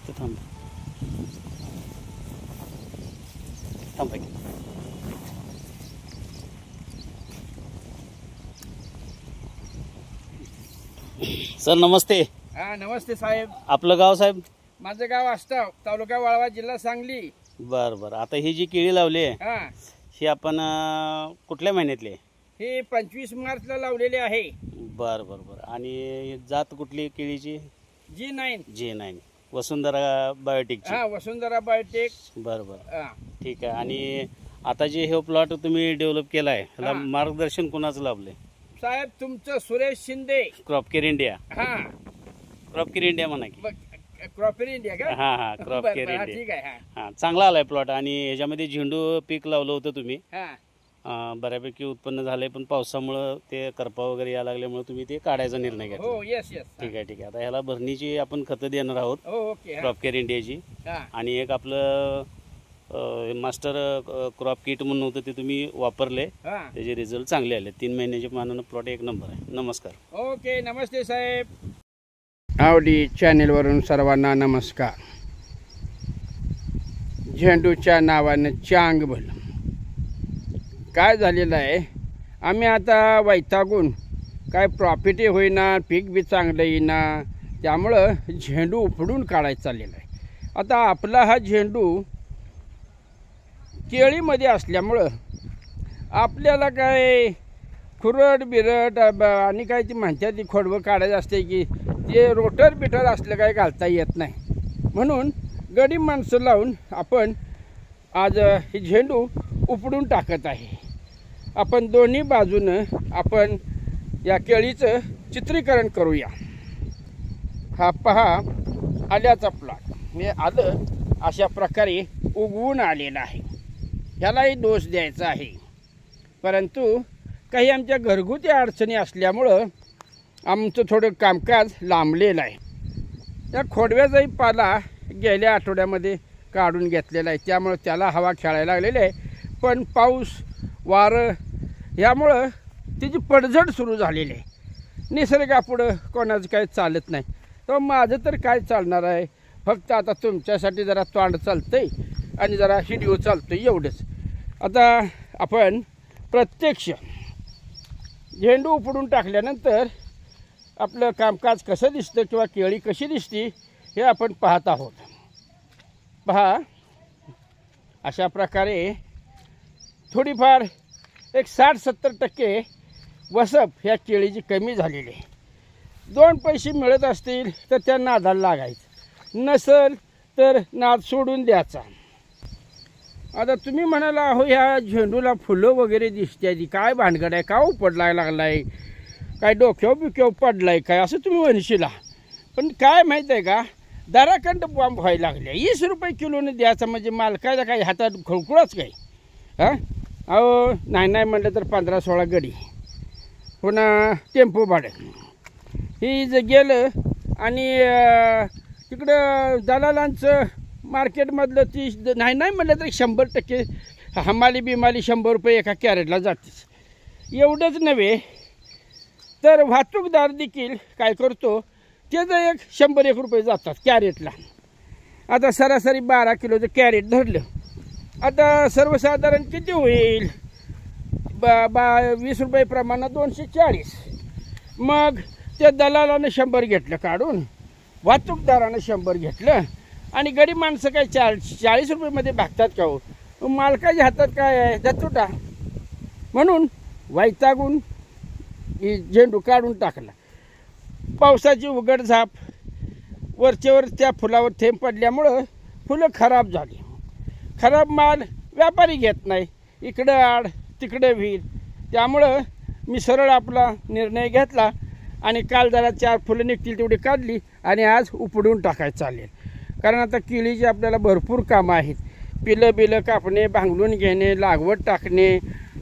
ते थांब थांब की. सर नमस्ते. हा नमस्ते साहेब. आपलं गाव साहेब? माझं गाव आष्टाव, तालुका वाळवा, जिल्हा सांगली. बरं बरं. आता ही जी केळी लावली आहे हा ही आपण कुठल्या महिन्यातली आहे? हे 25 मार्चला लावलेले आहे. बरं बरं बरं. आणि जात कुठली केळीची? G9. G9 वसुंधरा बायोटेकची. हा वसुंधरा बायोटेक. बरं बरं हा ठीक आहे. आणि आता जे हे प्लॉट तुम्ही डेव्हलप केला आहे ह्याला मार्गदर्शन कोणाचं लाभलंय? साहेब तुमचं Suresh Shinde. Crop care India. हा क्रॉप केअर इंडिया म्हणा की. क्रॉपर इंडिया का? हा हा क्रॉप केअर बरं, इंडिया. ठीक आहे. हा चांगला आलाय प्लॉट. आणि ह्याच्यामध्ये झेंडू पीक लावलं होतं तुम्ही. हा बऱ्यापैकी उत्पन्न झालंय, पण पावसामुळं ते करपा वगैरे यायला लागल्यामुळे तुम्ही ते काढायचा निर्णय घेतला. हो यस यस. ठीक आहे ठीक आहे. आता ह्याला भरणीची आपण खतं देणार आहोत हो ओके. क्रॉप केअर इंडियाची. हा आणि एक आपलं मास्टर क्रॉप किट म्हणून होतं ते तुम्ही वापरले, हा त्याचे रिझल्ट चांगले आले. 3 महिन्याच्या मानानं प्लॉट एक नंबर आहे. नमस्कार. ओके नमस्ते साहेब. आवडी चॅनेलवरून सर्वांना नमस्कार. झेंडूच्या नावानं चांग भलं. काय झालेलं आहे, आम्ही आता वैतागून काय प्रॉफिटही होईना, पीक बी चांगलं येईना, त्यामुळं झेंडू उपडून काढायचं चाललेलं आहे. आता आपला हा झेंडू केळीमध्ये असल्यामुळं आपल्याला काय खुरट बिरट आणि काय ती म्हणतात ती खोडवं काढायचं असते की ते रोटर बिटर असलं काय घालता येत नाही. म्हणून गरीब माणसं लावून आपण आज हे झेंडू उपडून टाकत आहे. आपण दोन्ही बाजूनं आपण या केळीचं चित्रीकरण करूया. हा पहा आल्याचा प्लॉट म्हणजे आलं अशा प्रकारे उगवून आलेला आहे. ह्यालाही दोष द्यायचा आहे, परंतु काही आमच्या घरगुती अडचणी असल्यामुळं आमचं थोडं कामकाज लांबलेलं आहे. त्या खोडव्याचाही पाला गेल्या आठवड्यामध्ये काढून घेतलेला आहे, त्यामुळं त्याला हवा खेळायला लागलेली आहे. पण पाऊस वारं यामुळं त्याची पडझड सुरू झालेली आहे. निसर्गापुढं कोणाचं काही चालत नाही. तर माझं तर काय चालणार आहे, फक्त आता तुमच्यासाठी जरा तोंड चालतंय आणि जरा व्हिडिओ चालतोय एवढंच. आता आपण प्रत्यक्ष झेंडू उपडून टाकल्यानंतर आपलं कामकाज कसं दिसतं किंवा केळी कशी दिसती हे आपण पाहत आहोत. पहा अशा प्रकारे थोडीफार एक 60-70% वसप ह्या केळीची कमी झालेली आहे. 2 पैसे मिळत असतील तर त्या नादाला लागायचं, नसल तर नाद सोडून द्यायचा. आता तुम्ही म्हणाला अहो ह्या झेंडूला फुलं वगैरे दिसते, ती काय भानगड आहे, का उपडलाय लागलाय, काय डोक्यावर बिक्यावर पडलाय काय, असं तुम्ही म्हणशीला. पण काय माहीत आहे का, दराखंड बॉम्ब व्हायला लागले. 20 रुपये किलोने द्यायचा म्हणजे मालकायला काही हातात खळकुळाच काय. हां अहो नाही म्हटलं तर 15-16 गडी, पुन्हा टेम्पो भाडं ही जर गेलं आणि तिकडं दलालांचं मार्केटमधलं 30 नाही म्हटलं तर 100% हमाली बिमाली 100 रुपये एका कॅरेटला जातेच. एवढंच नव्हे तर वाहतूकदार देखील काय करतो, त्याचं एक 100-1 रुपये जातात कॅरेटला. आता सरासरी 12 किलोचं कॅरेट धरलं, आता सर्वसाधारण किती होईल, 20 रुपये प्रमाणात 240. मग त्या दलालानं 100 घेतलं काढून, वाहतूकदारानं 100 घेतलं आणि गरीब माणसं काय 40 रुपयेमध्ये भागतात का हो. मालकाच्या हातात काय आहे, दत्तुटा. म्हणून वैतागून झेंडू काढून टाकला. पावसाची उघडझाप वरचेवर त्या फुलावर थेंब पडल्यामुळं फुलं खराब झाली. खराब माल व्यापारी घेत नाही, इकडं आड तिकडं व्हीर. त्यामुळं मी सरळ आपला निर्णय घेतला आणि काल जरा 4 फुलं निघतील तेवढी काढली आणि आज उपडून टाकायचं चालेल. कारण आता केळीची आपल्याला भरपूर कामं आहेत. बिलं कापणे, भांगलून घेणे, लागवड टाकणे,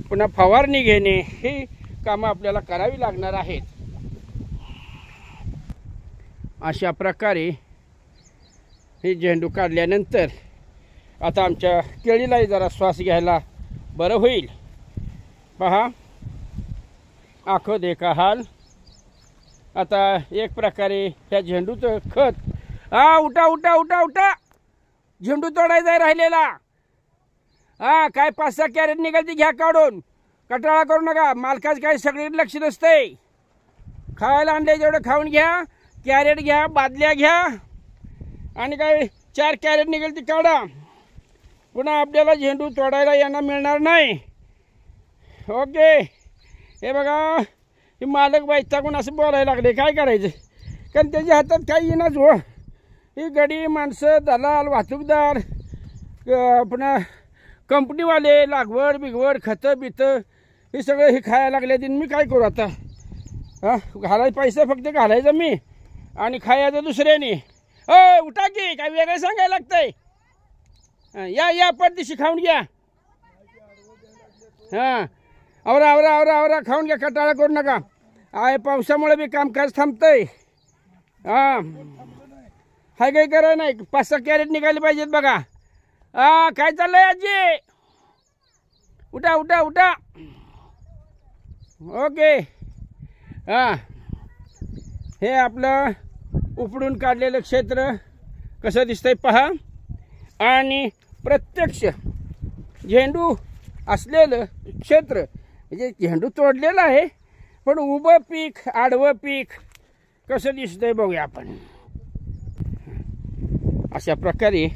पुन्हा फवारणी घेणे, ही कामं आपल्याला करावी लागणार आहेत. अशा प्रकारे हे झेंडू काढल्यानंतर आता आमच्या केळीलाही जरा श्वास घ्यायला बरं होईल. पहा आखो देखा हाल. आता एक प्रकारे ह्या झेंडूचं खत हा उठा उठा उठा उठा, झेंडू तोडायचा आहे राहिलेला. हा काय 5-6 कॅरेट निघाल घ्या काढून, कटाळा करू नका. मालकाच काय सगळे लक्ष नसतंय. खायला आणले जेवढं खाऊन घ्या, कॅरेट घ्या, बादल्या घ्या, आणि काय 4 कॅरेट निघेल ती काढा. पुन्हा आपल्याला झेंडू तोडायला यांना मिळणार नाही. ओके. हे बघा, हे मालक वैतागून असं बोलायला लागले, काय करायचं, कारण त्याच्या हातात काही येईनाच हो. ही गडी माणसं, दलाल, वाहतूकदार, पुन्हा कंपनीवाले, लागवड बिगवड, खतं बितं, हे सगळं हे खायला लागले. ते मी काय करू आता. हां, घालायचं पैसा फक्त घालायचा मी, आणि खायचं दुसऱ्याने. उठा की, काय वेगळं सांगायला लागतंय. या या पडदिशी खाऊन घ्या. हां, आवरा आवरा आवरा आवरा, खाऊन घ्या, कटाळा करू नका. आहे पावसामुळे बी कामकाज थांबतंय. हां, हाय काही करायला नाही. 5-6 कॅरेट निघाले पाहिजेत बघा. काय चाललंय आजी, उठा उठा उठा. ओके. हां, हे आपलं उपडून काढलेलं क्षेत्र कसं दिसतंय पहा. आणि प्रत्यक्ष झेंडू असलेलं क्षेत्र, म्हणजे झेंडू तोडलेलं आहे, पण उभं पीक, आडवं पीक कसं दिसतंय बघूया आपण. अशा प्रकारे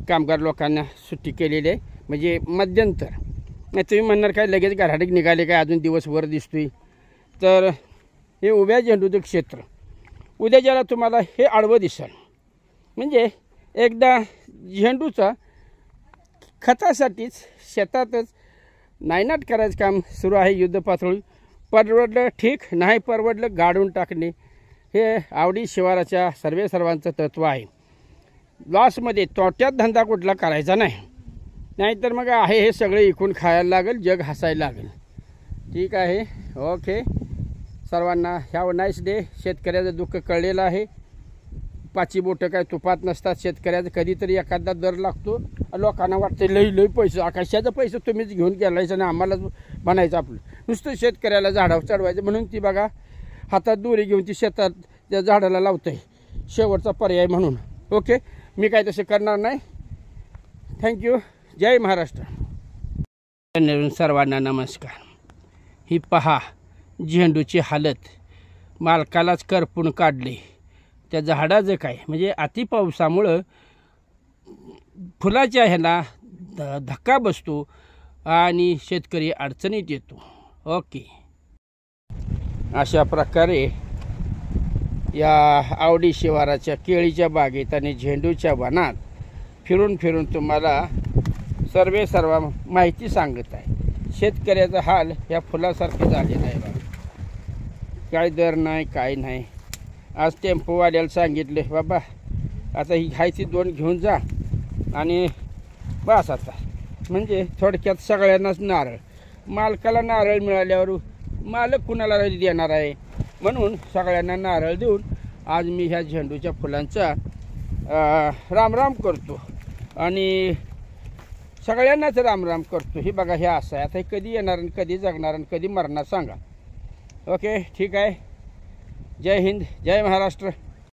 कामगार लोकांना सुट्टी केलेली आहे, म्हणजे मध्यंतर. नाही तुम्ही म्हणणार काय लगेच घराडीक निघाले काय, अजून दिवसभर दिसतोय. तर हे उभ्या झेंडूचं क्षेत्र, उद्या ज्याला तुम्हाला हे आडवं दिसेल, म्हणजे एकदा झेंडूचा खतासाठीच शेतातच नायनाट करायचं काम सुरू आहे युद्ध पातळी. परवडलं ठीक, नाही परवडलं गाडून टाकणे, हे आवडी शिवाराच्या सर्वांचं तत्त्व आहे. लॉसमध्ये, तोट्यात धंदा कुठला करायचा नाही, नाहीतर मग आहे हे सगळे इकून खायला लागेल, जग हसायला लागेल. ठीक आहे. ओके. सर्वांना हॅव नाईस डे. शेतकऱ्याचं दुःख कळलेलं आहे. 5 बोटं काय तुपात नसतात. शेतकऱ्याचं कधीतरी एखादा दर लागतो. लोकांना वाटतं लई पैसे, आकाशाचा पैसे तुम्हीच घेऊन गेलायचं आणि आम्हालाच बनायचं आपलं. नुसतं शेतकऱ्याला झाडावर चढवायचं, म्हणून ती बघा हातात दोरी घेऊन ती शेतात त्या झाडाला लावतंय, शेवटचा पर्याय म्हणून. ओके, मी काय तसे करणार नाही. थँक्यू. जय महाराष्ट्र. सर्वांना नमस्कार. ही पहा झेंडूची हालत, मालकालाच करपून काढले. त्या झाडाचं काय, म्हणजे अतिपावसामुळं फुलाच्या ह्याला धक्का बसतो आणि शेतकरी अडचणीत येतो. ओके. अशा प्रकारे या आवडी शिवाराच्या केळीच्या बागेत आणि झेंडूच्या वनात फिरून फिरून तुम्हाला सर्व माहिती सांगत आहे. शेतकऱ्याचा हाल ह्या फुलासारखे झालेला आहे बाबा. काय दर नाही, काय नाही. आज टेम्पोवाल्याला सांगितले, बाबा आता ही खायची 2 घेऊन जा आणि बस आता. म्हणजे थोडक्यात सगळ्यांनाच नारळ, मालकाला नारळ मिळाल्यावर मालक कुणाला देणार आहे, म्हणून सगळ्यांना नारळ देऊन आज मी ह्या झेंडूच्या फुलांचा रामराम करतो आणि सगळ्यांनाच रामराम करतो. हे बघा, हे असं आहे. आता हे कधी येणार आणि कधी जगणार आणि कधी मरणार सांगा. ओके, ठीक आहे. जय हिंद, जय महाराष्ट्र.